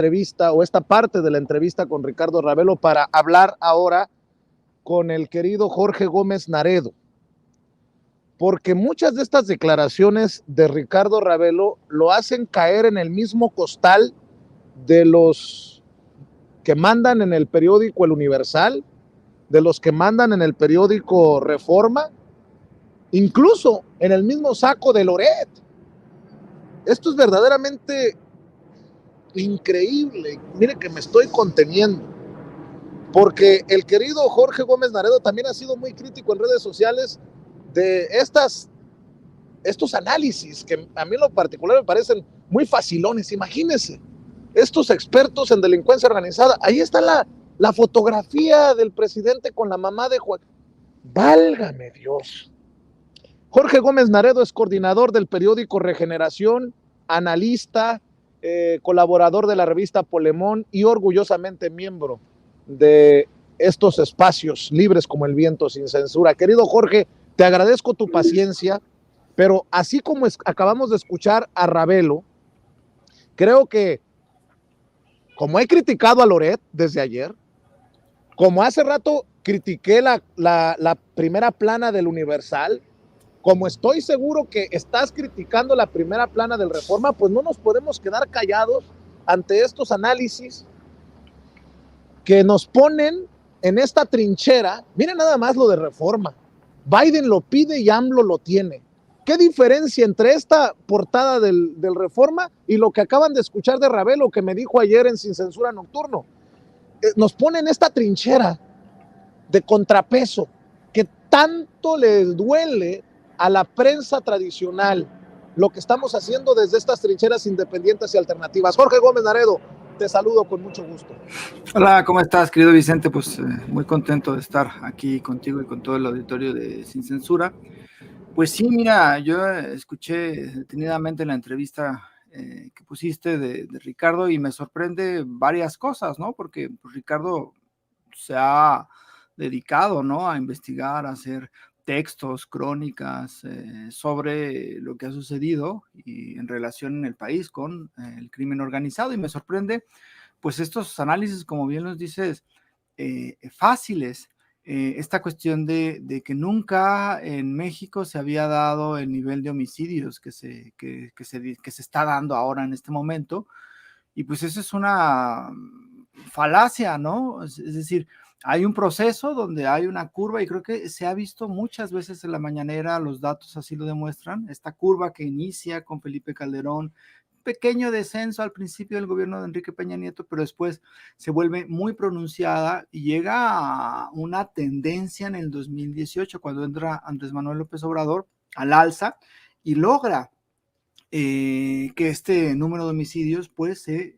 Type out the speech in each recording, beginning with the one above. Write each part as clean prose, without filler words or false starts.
entrevista o esta parte de la entrevista con Ricardo Ravelo para hablar ahora con el querido Jorge Gómez Naredo, porque muchas de estas declaraciones de Ricardo Ravelo lo hacen caer en el mismo costal de los que mandan en el periódico El Universal, de los que mandan en el periódico Reforma, incluso en el mismo saco de Loret. Esto es verdaderamente increíble. Mire que me estoy conteniendo, porque el querido Jorge Gómez Naredo también ha sido muy crítico en redes sociales de estos análisis que a mí en lo particular me parecen muy facilones. Imagínense, estos expertos en delincuencia organizada, ahí está la fotografía del presidente con la mamá de Joaquín. Válgame Dios. Jorge Gómez Naredo es coordinador del periódico Regeneración, analista, colaborador de la revista Polemón y orgullosamente miembro de estos espacios libres como el viento sin censura. Querido Jorge, te agradezco tu paciencia, pero así como acabamos de escuchar a Ravelo, creo que como he criticado a Loret desde ayer, como hace rato critiqué la primera plana del Universal, como estoy seguro que estás criticando la primera plana del Reforma, pues no nos podemos quedar callados ante estos análisis que nos ponen en esta trinchera. Miren nada más lo de Reforma. Biden lo pide y AMLO lo tiene. ¿Qué diferencia entre esta portada del Reforma y lo que acaban de escuchar de Ravelo, que me dijo ayer en Sin Censura Nocturno? Nos ponen esta trinchera de contrapeso que tanto les duele a la prensa tradicional lo que estamos haciendo desde estas trincheras independientes y alternativas. Jorge Gómez Naredo, te saludo con mucho gusto. Hola, ¿cómo estás, querido Vicente? Pues muy contento de estar aquí contigo y con todo el auditorio de Sin Censura. Pues sí, mira, yo escuché detenidamente la entrevista que pusiste de Ricardo y me sorprende varias cosas, ¿no? Porque pues, Ricardo se ha dedicado, ¿no?, a investigar, a hacer textos, crónicas sobre lo que ha sucedido y en relación en el país con el crimen organizado, y me sorprende pues estos análisis, como bien los dices, fáciles. Esta cuestión de que nunca en México se había dado el nivel de homicidios que se está dando ahora en este momento, y pues eso es una falacia, ¿no? Es decir, hay un proceso donde hay una curva, y creo que se ha visto muchas veces en la mañanera, los datos así lo demuestran, esta curva que inicia con Felipe Calderón, pequeño descenso al principio del gobierno de Enrique Peña Nieto, pero después se vuelve muy pronunciada y llega a una tendencia en el 2018, cuando entra Andrés Manuel López Obrador al alza y logra que este número de homicidios pues se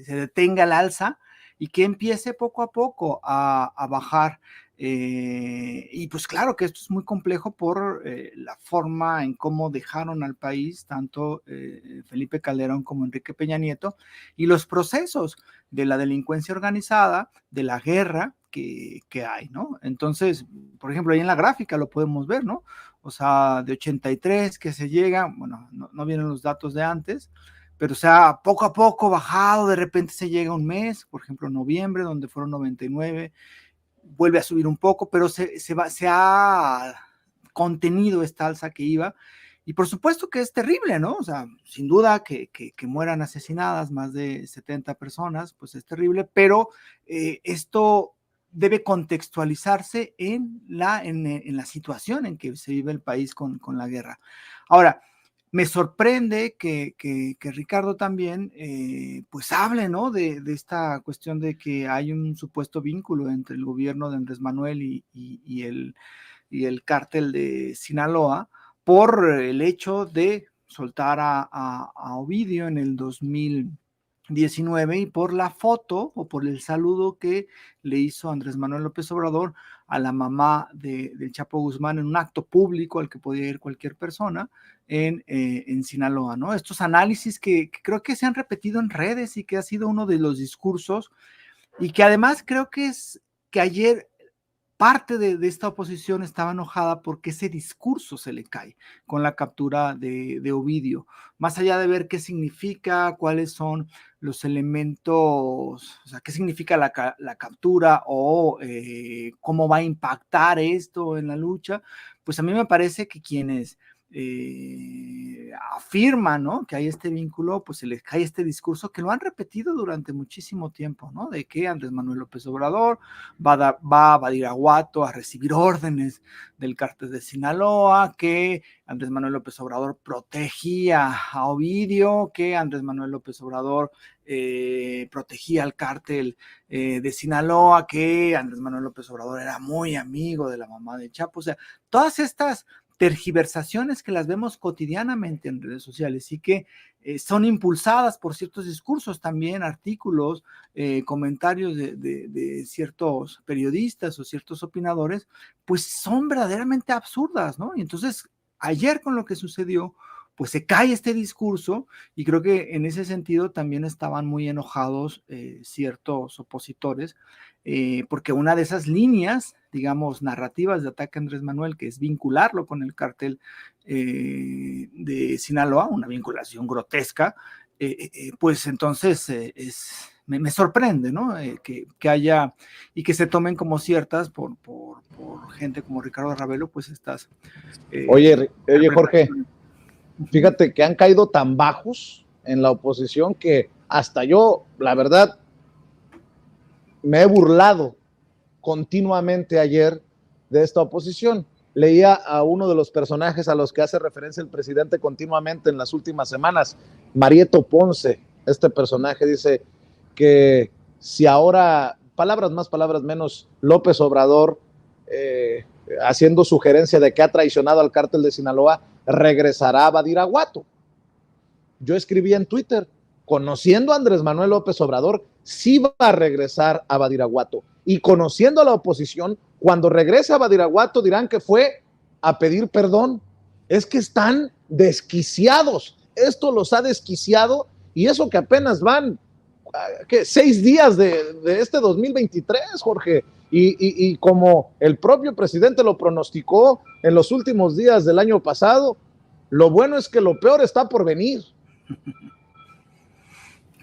detenga al alza y que empiece poco a poco a bajar. Y pues claro que esto es muy complejo por la forma en cómo dejaron al país tanto Felipe Calderón como Enrique Peña Nieto, y los procesos de la delincuencia organizada, de la guerra que hay, ¿no? Entonces, por ejemplo, ahí en la gráfica lo podemos ver, ¿no? O sea, de 83 que se llega, bueno, no vienen los datos de antes, pero o sea, poco a poco bajado, de repente se llega un mes, por ejemplo, noviembre, donde fueron 99, vuelve a subir un poco, pero se ha contenido esta alza que iba, y por supuesto que es terrible, ¿no? O sea, sin duda que mueran asesinadas más de 70 personas, pues es terrible, pero esto debe contextualizarse en la situación en que se vive el país con la guerra. Ahora, me sorprende que Ricardo también pues hable, ¿no?, de esta cuestión de que hay un supuesto vínculo entre el gobierno de Andrés Manuel y el cártel de Sinaloa por el hecho de soltar a Ovidio en el 2019 y por la foto o por el saludo que le hizo Andrés Manuel López Obrador a la mamá del Chapo Guzmán en un acto público al que podía ir cualquier persona en Sinaloa, ¿no? Estos análisis que creo que se han repetido en redes y que ha sido uno de los discursos, y que además creo que es que ayer parte de esta oposición estaba enojada porque ese discurso se le cae con la captura de Ovidio. Más allá de ver qué significa, cuáles son los elementos, o sea, qué significa la captura o cómo va a impactar esto en la lucha, pues a mí me parece que quienes afirman, ¿no?, que hay este vínculo, pues se les cae este discurso que lo han repetido durante muchísimo tiempo, ¿no?, de que Andrés Manuel López Obrador va a Badiraguato a recibir órdenes del cártel de Sinaloa, que Andrés Manuel López Obrador protegía a Ovidio, que Andrés Manuel López Obrador protegía al cártel de Sinaloa, que Andrés Manuel López Obrador era muy amigo de la mamá de Chapo. O sea, todas estas tergiversaciones que las vemos cotidianamente en redes sociales y que son impulsadas por ciertos discursos también, artículos, comentarios de ciertos periodistas o ciertos opinadores, pues son verdaderamente absurdas, ¿no? Y entonces, ayer con lo que sucedió, pues se cae este discurso y creo que en ese sentido también estaban muy enojados ciertos opositores, porque una de esas líneas, digamos, narrativas de ataque a Andrés Manuel, que es vincularlo con el cártel de Sinaloa, una vinculación grotesca, pues entonces me sorprende, ¿no? Que haya y que se tomen como ciertas por gente como Ricardo Ravelo, pues estas Oye, Jorge, fíjate que han caído tan bajos en la oposición que hasta yo, la verdad, me he burlado continuamente ayer de esta oposición. Leía a uno de los personajes a los que hace referencia el presidente continuamente en las últimas semanas, Marieto Ponce. Este personaje dice que si ahora, palabras más, palabras menos, López Obrador, haciendo sugerencia de que ha traicionado al cártel de Sinaloa, regresará a Badiraguato. Yo escribí en Twitter, conociendo a Andrés Manuel López Obrador, sí va a regresar a Badiraguato. Y conociendo a la oposición, cuando regrese a Badiraguato dirán que fue a pedir perdón. Es que están desquiciados. Esto los ha desquiciado y eso que apenas van, ¿qué? 6 días de este 2023, Jorge. Y como el propio presidente lo pronosticó en los últimos días del año pasado, lo bueno es que lo peor está por venir.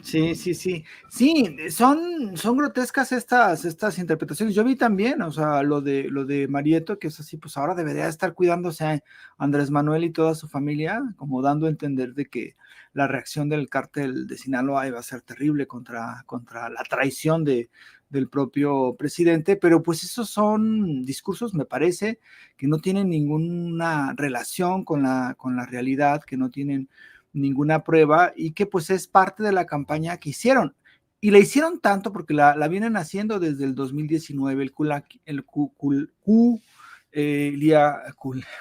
Sí, sí, sí. Sí, son grotescas estas interpretaciones. Yo vi también, o sea, lo de Marieto, que es así, pues ahora debería estar cuidándose a Andrés Manuel y toda su familia, como dando a entender de que la reacción del cártel de Sinaloa iba a ser terrible contra la traición del propio presidente, pero pues esos son discursos, me parece, que no tienen ninguna relación con la realidad, que no tienen ninguna prueba y que pues es parte de la campaña que hicieron. Y la hicieron tanto porque la vienen haciendo desde el 2019,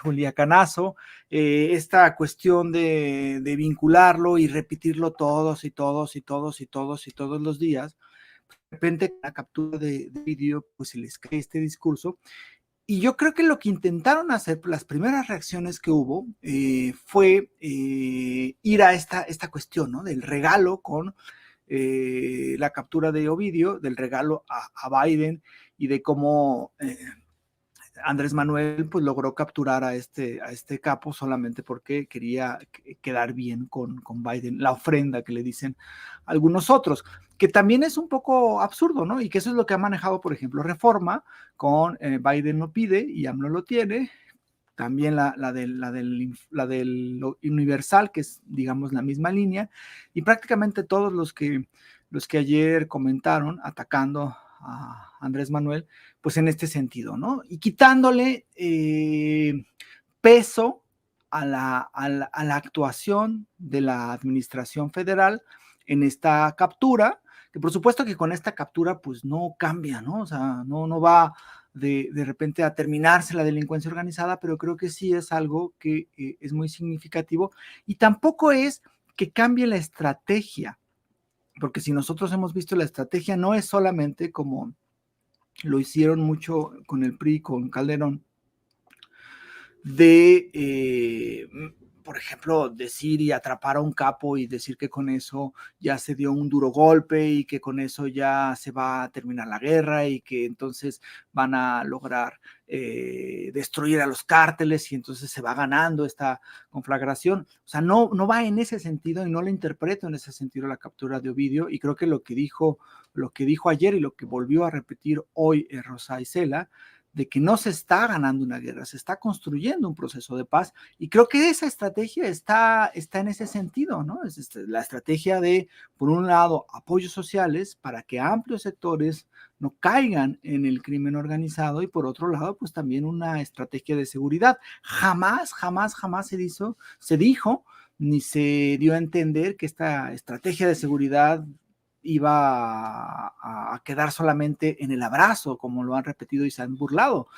Culiacanazo, esta cuestión de vincularlo y repetirlo todos y todos y todos y todos y todos los días. De repente, la captura de vídeo, pues se les cae este discurso. Y yo creo que lo que intentaron hacer, las primeras reacciones que hubo, fue ir a esta cuestión, ¿no?, del regalo con la captura de Ovidio, del regalo a Biden y de cómo Andrés Manuel pues logró capturar a este capo solamente porque quería quedar bien con Biden, la ofrenda que le dicen algunos otros, que también es un poco absurdo, ¿no? Y que eso es lo que ha manejado, por ejemplo, Reforma, con Biden lo pide y AMLO lo tiene, también la del Universal, que es, digamos, la misma línea, y prácticamente todos los que ayer comentaron atacando a Andrés Manuel, pues en este sentido, ¿no? Y quitándole peso a la actuación de la administración federal en esta captura, que por supuesto que con esta captura pues no cambia, ¿no? O sea, no va de repente a terminarse la delincuencia organizada, pero creo que sí es algo que es muy significativo y tampoco es que cambie la estrategia, porque si nosotros hemos visto la estrategia no es solamente como lo hicieron mucho con el PRI, con Calderón, de por ejemplo, decir y atrapar a un capo y decir que con eso ya se dio un duro golpe y que con eso ya se va a terminar la guerra y que entonces van a lograr destruir a los cárteles y entonces se va ganando esta conflagración. O sea, no va en ese sentido y no lo interpreto en ese sentido la captura de Ovidio, y creo que lo que dijo ayer y lo que volvió a repetir hoy Rosa Isela, de que no se está ganando una guerra, se está construyendo un proceso de paz, y creo que esa estrategia está en ese sentido, ¿no? Es la estrategia de, por un lado, apoyos sociales para que amplios sectores no caigan en el crimen organizado, y por otro lado, pues también una estrategia de seguridad. Jamás se dijo, ni se dio a entender que esta estrategia de seguridad iba a quedar solamente en el abrazo, como lo han repetido y se han burlado.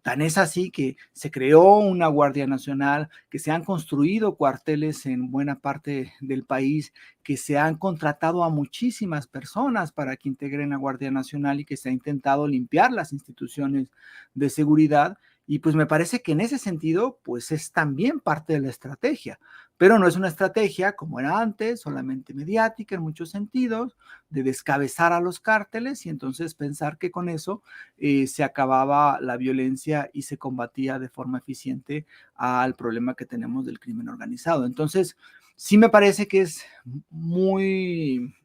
Tan es así que se creó una Guardia Nacional, que se han construido cuarteles en buena parte del país, que se han contratado a muchísimas personas para que integren la Guardia Nacional y que se ha intentado limpiar las instituciones de seguridad. Y pues me parece que en ese sentido, pues es también parte de la estrategia, pero no es una estrategia como era antes, solamente mediática en muchos sentidos, de descabezar a los cárteles y entonces pensar que con eso se acababa la violencia y se combatía de forma eficiente al problema que tenemos del crimen organizado. Entonces, sí me parece que es muy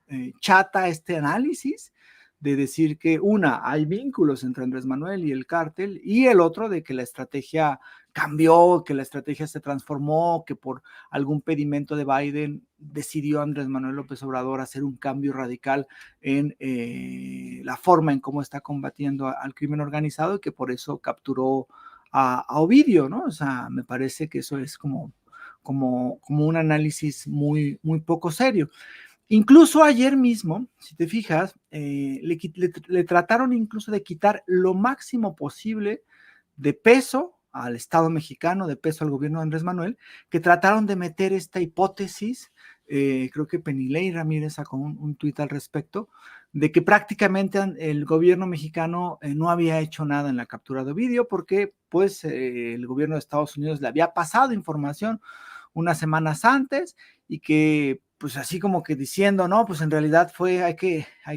chata este análisis de decir que hay vínculos entre Andrés Manuel y el cártel, y el otro de que la estrategia cambió, que la estrategia se transformó, que por algún pedimento de Biden decidió Andrés Manuel López Obrador hacer un cambio radical en la forma en cómo está combatiendo al crimen organizado y que por eso capturó a Ovidio, ¿no? O sea, me parece que eso es como un análisis muy, muy poco serio. Incluso ayer mismo, si te fijas, le trataron incluso de quitar lo máximo posible de peso al Estado mexicano, de peso al gobierno de Andrés Manuel, que trataron de meter esta hipótesis, creo que Penilei Ramírez sacó un tuit al respecto, de que prácticamente el gobierno mexicano no había hecho nada en la captura de Ovidio, porque pues el gobierno de Estados Unidos le había pasado información unas semanas antes y que pues así como que diciendo, no, pues en realidad hay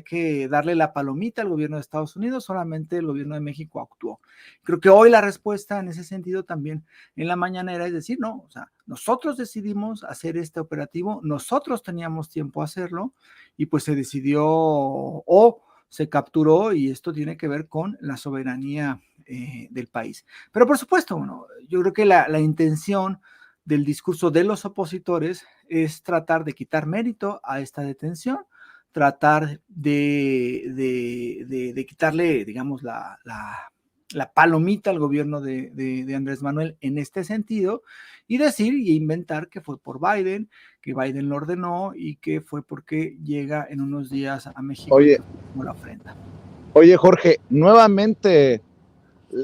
que darle la palomita al gobierno de Estados Unidos, solamente el gobierno de México actuó. Creo que hoy la respuesta en ese sentido también en la mañanera es decir, no, o sea, nosotros decidimos hacer este operativo, nosotros teníamos tiempo a hacerlo y pues se decidió o se capturó, y esto tiene que ver con la soberanía del país. Pero por supuesto, bueno, yo creo que la intención del discurso de los opositores es tratar de quitar mérito a esta detención, tratar de quitarle, digamos, la palomita al gobierno de Andrés Manuel en este sentido, y decir y inventar que fue por Biden, que Biden lo ordenó y que fue porque llega en unos días a México. Oye, como la ofrenda. Oye, Jorge, nuevamente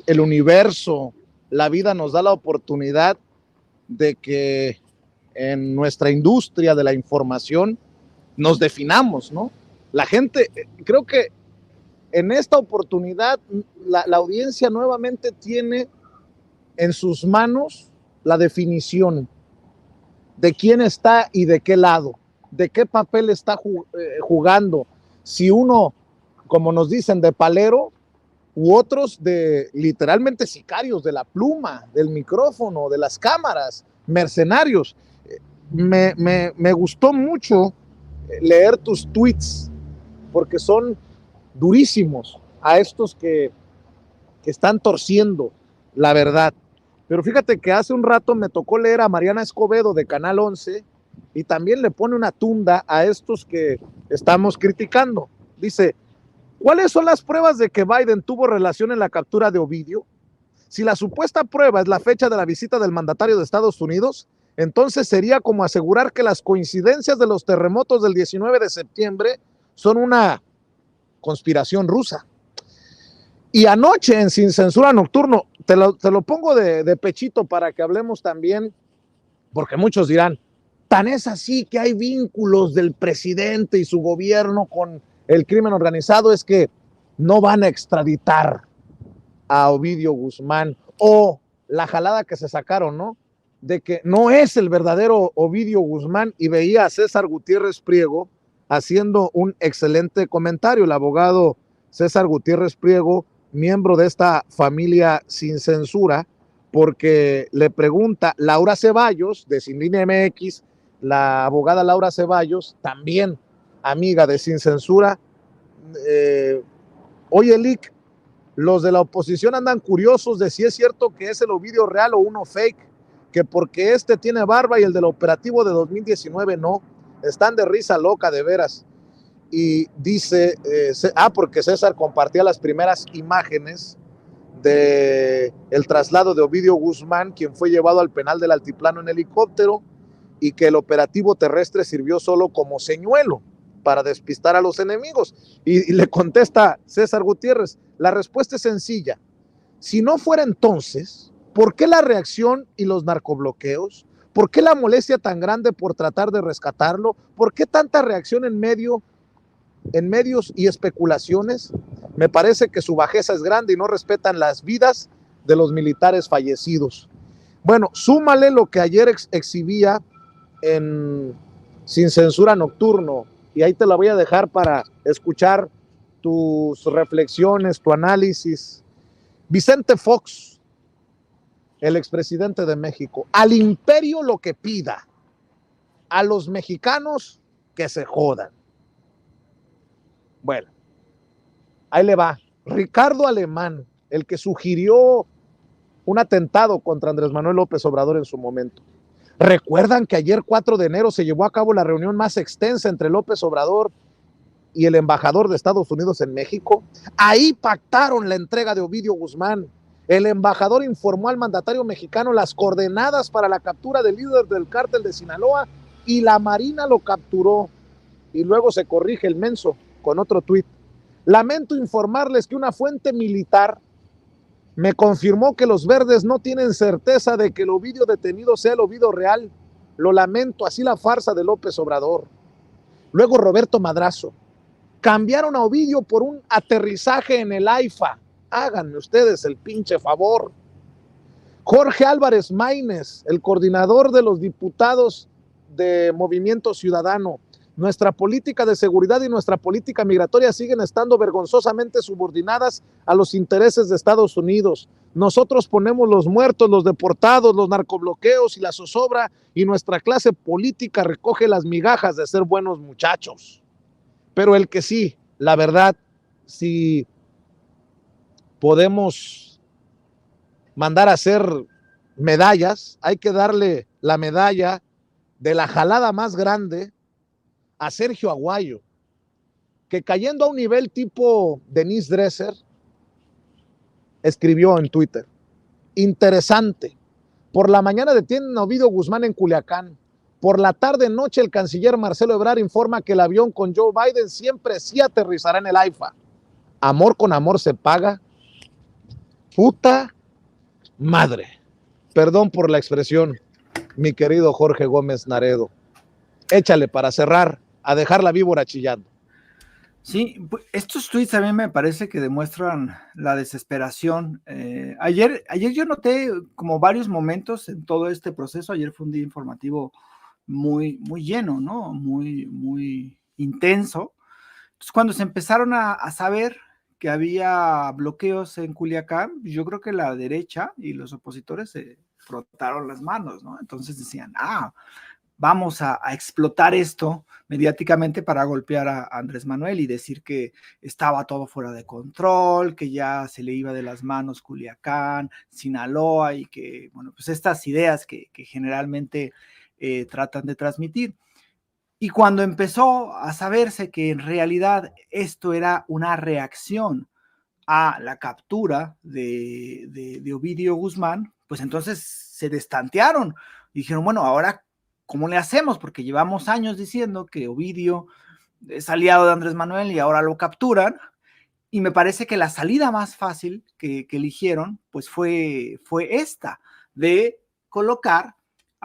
el universo, la vida nos da la oportunidad de que en nuestra industria de la información nos definamos, ¿no? La gente, creo que en esta oportunidad la audiencia nuevamente tiene en sus manos la definición de quién está y de qué lado, de qué papel está jugando. Si uno, como nos dicen, de palero, u otros de literalmente sicarios de la pluma, del micrófono, de las cámaras, mercenarios. Me gustó mucho leer tus tweets porque son durísimos a estos que están torciendo la verdad. Pero fíjate que hace un rato me tocó leer a Mariana Escobedo de Canal 11 y también le pone una tunda a estos que estamos criticando. Dice, ¿cuáles son las pruebas de que Biden tuvo relación en la captura de Ovidio? Si la supuesta prueba es la fecha de la visita del mandatario de Estados Unidos, entonces sería como asegurar que las coincidencias de los terremotos del 19 de septiembre son una conspiración rusa. Y anoche en Sin Censura Nocturno, te lo pongo de pechito para que hablemos también, porque muchos dirán, tan es así que hay vínculos del presidente y su gobierno con el crimen organizado, es que no van a extraditar a Ovidio Guzmán, o la jalada que se sacaron, ¿no? de que no es el verdadero Ovidio Guzmán y veía a César Gutiérrez Priego haciendo un excelente comentario. El abogado César Gutiérrez Priego, miembro de esta familia sin censura, porque le pregunta Laura Ceballos de Sin Línea MX, la abogada Laura Ceballos, también amiga de Sin Censura, oye, Lick, los de la oposición andan curiosos de si es cierto que es el Ovidio real o uno fake, que porque este tiene barba y el del operativo de 2019 no. Están de risa loca, de veras. Y dice, porque César compartía las primeras imágenes de el traslado de Ovidio Guzmán, quien fue llevado al penal del Altiplano en helicóptero, y que el operativo terrestre sirvió solo como señuelo para despistar a los enemigos. Y le contesta César Gutiérrez, la respuesta es sencilla. Si no fuera entonces, ¿por qué la reacción y los narcobloqueos? ¿Por qué la molestia tan grande por tratar de rescatarlo? ¿Por qué tanta reacción en medios y especulaciones? Me parece que su bajeza es grande y no respetan las vidas de los militares fallecidos. Bueno, súmale lo que ayer exhibía en Sin Censura Nocturno, y ahí te la voy a dejar para escuchar tus reflexiones, tu análisis. Vicente Fox, el expresidente de México, al imperio lo que pida, a los mexicanos que se jodan. Bueno, ahí le va. Ricardo Alemán, el que sugirió un atentado contra Andrés Manuel López Obrador en su momento. ¿Recuerdan que ayer 4 de enero se llevó a cabo la reunión más extensa entre López Obrador y el embajador de Estados Unidos en México? Ahí pactaron la entrega de Ovidio Guzmán. El embajador informó al mandatario mexicano las coordenadas para la captura del líder del cártel de Sinaloa y la Marina lo capturó. Y luego se corrige el menso con otro tuit. Lamento informarles que una fuente militar me confirmó que los verdes no tienen certeza de que el Ovidio detenido sea el Ovidio real. Lo lamento, así la farsa de López Obrador. Luego Roberto Madrazo. Cambiaron a Ovidio por un aterrizaje en el AIFA. Háganme ustedes el pinche favor. Jorge Álvarez Maínez, el coordinador de los diputados de Movimiento Ciudadano. Nuestra política de seguridad y nuestra política migratoria siguen estando vergonzosamente subordinadas a los intereses de Estados Unidos. Nosotros ponemos los muertos, los deportados, los narcobloqueos y la zozobra, y nuestra clase política recoge las migajas de ser buenos muchachos. Pero el que sí, la verdad, si podemos mandar a hacer medallas, hay que darle la medalla de la jalada más grande a Sergio Aguayo, que cayendo a un nivel tipo Denise Dresser, escribió en Twitter, interesante, por la mañana detienen a Ovidio Guzmán en Culiacán, por la tarde noche el canciller Marcelo Ebrard informa que el avión con Joe Biden siempre sí aterrizará en el AIFA. Amor con amor se paga. Puta madre. Perdón por la expresión, mi querido Jorge Gómez Naredo. Échale para cerrar, a dejar la víbora chillando. Sí, estos tweets a mí me parece que demuestran la desesperación. Ayer yo noté como varios momentos en todo este proceso. Ayer fue un día informativo muy lleno, ¿no? Muy intenso. Entonces, cuando se empezaron a saber que había bloqueos en Culiacán, yo creo que la derecha y los opositores se frotaron las manos, ¿no? Entonces decían, vamos a explotar esto mediáticamente para golpear a Andrés Manuel y decir que estaba todo fuera de control, que ya se le iba de las manos Culiacán, Sinaloa, y que, bueno, pues estas ideas que generalmente tratan de transmitir. Y cuando empezó a saberse que en realidad esto era una reacción a la captura de Ovidio Guzmán, pues entonces se destantearon y dijeron, bueno, ahora, ¿cómo le hacemos? Porque llevamos años diciendo que Ovidio es aliado de Andrés Manuel y ahora lo capturan. Y me parece que la salida más fácil que eligieron, pues fue esta, de colocar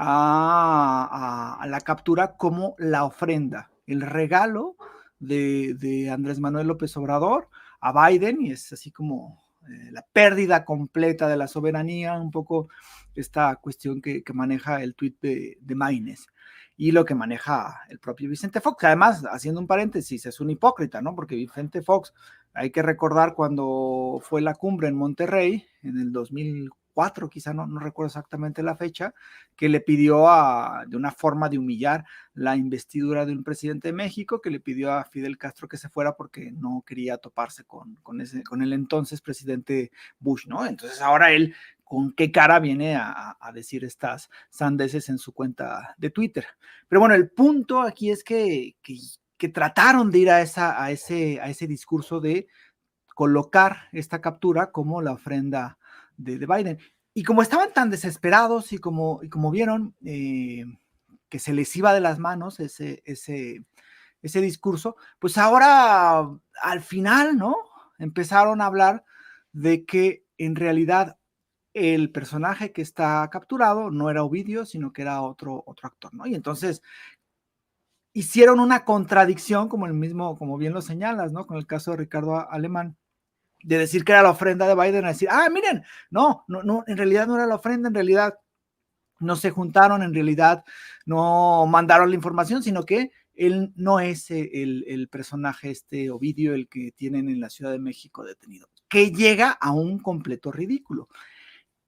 a la captura como la ofrenda, el regalo de Andrés Manuel López Obrador a Biden, y es así como la pérdida completa de la soberanía, un poco esta cuestión que maneja el tuit de Maínez y lo que maneja el propio Vicente Fox. Además, haciendo un paréntesis, es un hipócrita, ¿no? Porque Vicente Fox, hay que recordar cuando fue la cumbre en Monterrey, en el 2004, quizá no recuerdo exactamente la fecha, que le pidió de una forma de humillar la investidura de un presidente de México, que le pidió a Fidel Castro que se fuera porque no quería toparse con el entonces presidente Bush, ¿no? Entonces ahora él, ¿con qué cara viene a decir estas sandeces en su cuenta de Twitter? Pero bueno, el punto aquí es que trataron de ir a ese discurso de colocar esta captura como la ofrenda de Biden. Y como estaban tan desesperados y como vieron que se les iba de las manos ese discurso, pues ahora al final, ¿no? Empezaron a hablar de que en realidad el personaje que está capturado no era Ovidio, sino que era otro actor, ¿no? Y entonces hicieron una contradicción, como bien lo señalas, ¿no? Con el caso de Ricardo Alemán, de decir que era la ofrenda de Biden, a decir, miren, no, en realidad no era la ofrenda, en realidad no se juntaron, en realidad no mandaron la información, sino que él no es el personaje Ovidio, el que tienen en la Ciudad de México detenido, que llega a un completo ridículo.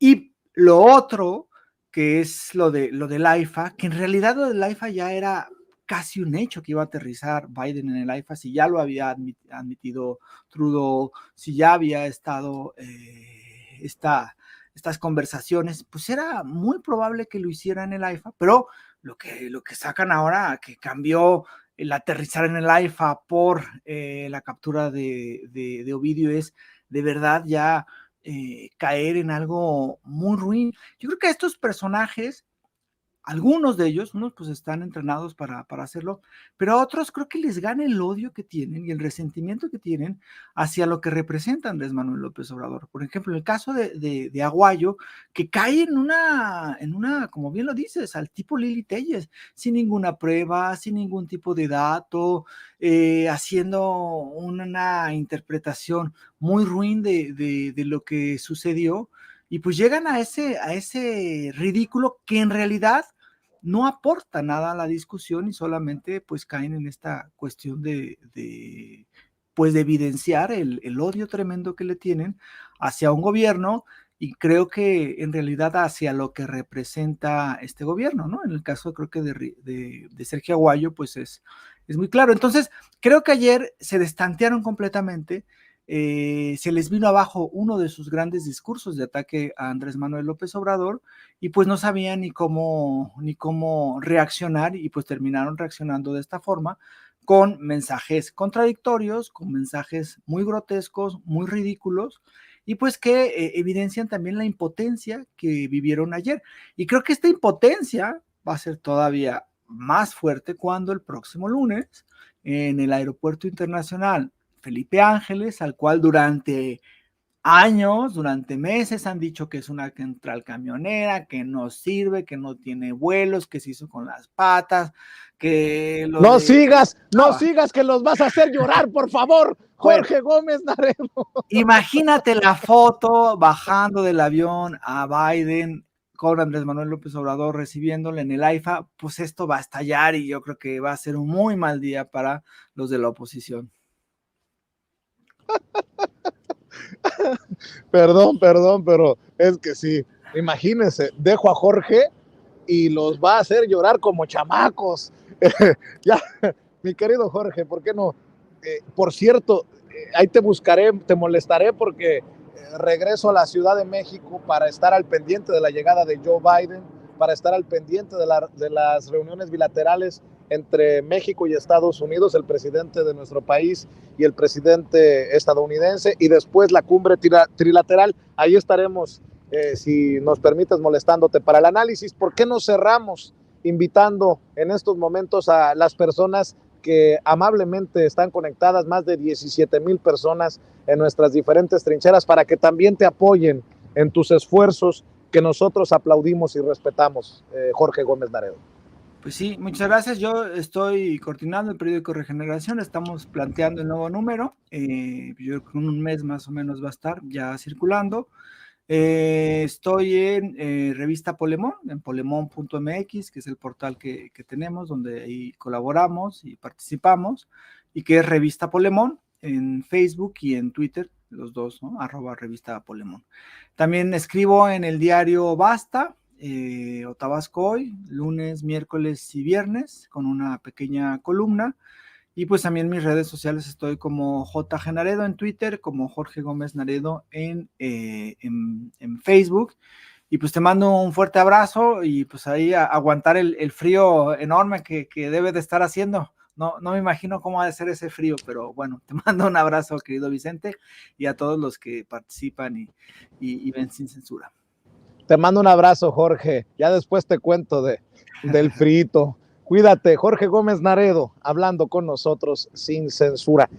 Y lo otro, que es lo del AIFA, que en realidad lo del AIFA ya era casi un hecho que iba a aterrizar Biden en el AIFA, si ya lo había admitido Trudeau, si ya había estado estas conversaciones, pues era muy probable que lo hiciera en el AIFA, pero lo que sacan ahora, que cambió el aterrizar en el AIFA por la captura de Ovidio, es de verdad ya caer en algo muy ruin. Yo creo que a estos personajes, algunos de ellos, unos pues están entrenados para hacerlo, pero a otros creo que les gana el odio que tienen y el resentimiento que tienen hacia lo que representa Andrés Manuel López Obrador. Por ejemplo, en el caso de Aguayo, que cae en una, como bien lo dices, al tipo Lili Telles, sin ninguna prueba, sin ningún tipo de dato, haciendo una interpretación muy ruin de lo que sucedió, y pues llegan a ese ridículo que en realidad no aporta nada a la discusión y solamente pues caen en esta cuestión de evidenciar el odio tremendo que le tienen hacia un gobierno, y creo que en realidad hacia lo que representa este gobierno, ¿no? En el caso creo que de Sergio Aguayo pues es muy claro. Entonces creo que ayer se destantearon completamente. Se les vino abajo uno de sus grandes discursos de ataque a Andrés Manuel López Obrador, y pues no sabían ni cómo reaccionar, y pues terminaron reaccionando de esta forma, con mensajes contradictorios, con mensajes muy grotescos, muy ridículos, y pues que evidencian también la impotencia que vivieron ayer. Y creo que esta impotencia va a ser todavía más fuerte cuando el próximo lunes, en el Aeropuerto Internacional Felipe Ángeles, al cual durante años, durante meses han dicho que es una central camionera, que no sirve, que no tiene vuelos, que se hizo con las patas, que no sigas, que los vas a hacer llorar, por favor, Jorge Gómez Naredo. Imagínate la foto bajando del avión a Biden con Andrés Manuel López Obrador recibiéndole en el AIFA, pues esto va a estallar y yo creo que va a ser un muy mal día para los de la oposición. Perdón, pero es que sí, imagínense, dejo a Jorge y los va a hacer llorar como chamacos. Ya, mi querido Jorge, ¿por qué no? Por cierto, ahí te buscaré, te molestaré porque regreso a la Ciudad de México para estar al pendiente de la llegada de Joe Biden, para estar al pendiente de las reuniones bilaterales entre México y Estados Unidos, el presidente de nuestro país y el presidente estadounidense, y después la cumbre trilateral. Ahí estaremos, si nos permites, molestándote para el análisis. ¿Por qué no cerramos invitando en estos momentos a las personas que amablemente están conectadas, más de 17,000 personas en nuestras diferentes trincheras, para que también te apoyen en tus esfuerzos que nosotros aplaudimos y respetamos, Jorge Gómez Naredo? Pues sí, muchas gracias. Yo estoy coordinando el periódico Regeneración, estamos planteando el nuevo número. Yo creo que en un mes más o menos va a estar ya circulando. Estoy en Revista Polemón, en polemón.mx, que es el portal que tenemos, donde ahí colaboramos y participamos, y que es Revista Polemón en Facebook y en Twitter, los dos, ¿no? @Revista Polemón. También escribo en el diario Basta, o Tabasco Hoy, lunes, miércoles y viernes, con una pequeña columna. Y pues también en mis redes sociales estoy como JG Naredo en Twitter, como Jorge Gómez Naredo en Facebook. Y pues te mando un fuerte abrazo y pues ahí aguantar el frío enorme que debe de estar haciendo. No me imagino cómo ha de ser ese frío, pero bueno, te mando un abrazo, querido Vicente, y a todos los que participan y ven Sin Censura. Te mando un abrazo, Jorge. Ya después te cuento del frito. Cuídate, Jorge Gómez Naredo, hablando con nosotros sin censura.